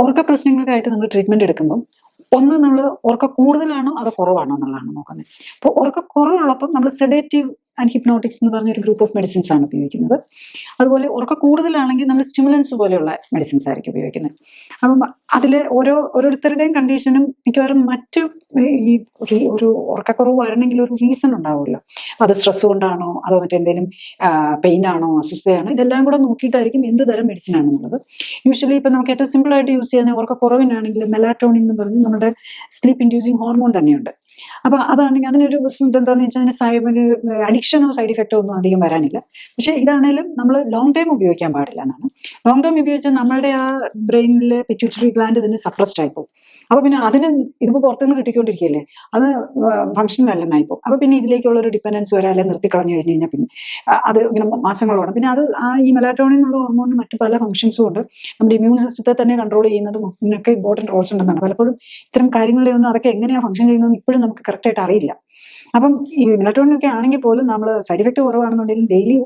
ഉറക്ക പ്രശ്നങ്ങൾക്കായിട്ട് നമ്മൾ ട്രീറ്റ്മെന്റ് എടുക്കുമ്പോൾ ഒന്ന് നമ്മൾ ഉറക്കം കൂടുതലാണോ അതോ കുറവാണോ എന്നുള്ളതാണ് നോക്കുന്നത്. അപ്പോൾ ഉറക്കം കുറവുള്ളപ്പം നമ്മൾ സെഡേറ്റീവ് ആൻഡ് ഹിപ്നോട്ടിക്സ് എന്ന് പറഞ്ഞ ഒരു ഗ്രൂപ്പ് ഓഫ് മെഡിസിൻസ് ആണ് ഉപയോഗിക്കുന്നത്. അതുപോലെ ഉറക്കം കൂടുതലാണെങ്കിൽ നമ്മൾ സ്റ്റിമുലൻസ് പോലെയുള്ള മെഡിസിൻസ് ആയിരിക്കും ഉപയോഗിക്കുന്നത്. അപ്പം അതിൽ ഓരോരുത്തരുടെയും കണ്ടീഷനും മിക്കവാറും മറ്റു ഈ ഒരു ഉറക്കക്കുറവ് വരണമെങ്കിൽ ഒരു റീസൺ ഉണ്ടാവുമല്ലോ. അത് സ്ട്രെസ് കൊണ്ടാണോ അതോ മറ്റെന്തെങ്കിലും പെയിൻ ആണോ അസ്വസ്ഥതയാണോ, ഇതെല്ലാം കൂടെ നോക്കിയിട്ടായിരിക്കും എന്ത് തരം മെഡിസിൻ ആണെന്നുള്ളത്. യൂഷ്വലി ഇപ്പം നമുക്ക് ഏറ്റവും സിമ്പിൾ ആയിട്ട് യൂസ് ചെയ്യുന്ന ഉറക്കക്കുറവിനാണെങ്കിൽ മെലാറ്റോണിൻ എന്ന് പറഞ്ഞ് നമ്മുടെ സ്ലീപ്പ് ഇൻഡ്യൂസിങ് ഹോർമോൺ തന്നെയുണ്ട്. അപ്പൊ അതാണെങ്കിൽ അതിനൊരു എന്താന്ന് വെച്ചാൽ അതിന് അഡിക്ഷനോ സൈഡ് ഇഫക്റ്റോ ഒന്നും അധികം വരാനില്ല. പക്ഷെ ഇതാണേലും നമ്മൾ ലോങ് ടൈം ഉപയോഗിക്കാൻ പാടില്ല എന്നാണ്. ലോങ് ടൈം ഉപയോഗിച്ചാൽ നമ്മളുടെ ആ ബ്രെയിനിലെ പിറ്റ്യൂട്ടറി ഗ്ലാൻഡ് തന്നെ സപ്രസ്ഡ് ആയിപ്പോകും. അപ്പൊ പിന്നെ അതിന് ഇതിപ്പോ പുറത്തുനിന്ന് കിട്ടിക്കൊണ്ടിരിക്കുകയല്ലേ, അത് ഫങ്ഷണൽ അല്ലെന്നായി പോകും. അപ്പൊ പിന്നെ ഇതിലേക്കുള്ള ഒരു ഡിപ്പെൻഡൻസ് വരാൻ അല്ലെങ്കിൽ നിർത്തിക്കളഞ്ഞു കഴിഞ്ഞ് കഴിഞ്ഞാൽ പിന്നെ അത് ഇങ്ങനെ മാസങ്ങളോളം പിന്നെ അത് ഈ മെലാറ്റോണിൻ എന്നുള്ള ഹോർമോണിന് മറ്റു പല ഫംഗ്ഷൻസും ഉണ്ട്. നമ്മുടെ ഇമ്മ്യൂൺ സിസ്റ്റത്തെ തന്നെ കൺട്രോൾ ചെയ്യുന്നതും ഇതിനൊക്കെ ഇമ്പോർട്ടൻറ്റ് റോൾസ് ഉണ്ടെന്നാണ്. പലപ്പോഴും ഇത്തരം കാര്യങ്ങളുടെ ഒന്നും അതൊക്കെ എങ്ങനെയാണ് ഫംഗ്ഷൻ ചെയ്യുന്നതെന്ന് ഇപ്പോഴും നമുക്ക് കറക്റ്റായിട്ട് അറിയില്ല. അപ്പം ഈ മെലറ്റോണിൻ ഒക്കെ ആണെങ്കിൽ പോലും നമ്മൾ സൈഡ് ഇഫക്റ്റ് കുറവാണെന്നുണ്ടെങ്കിലും ഡെയിലി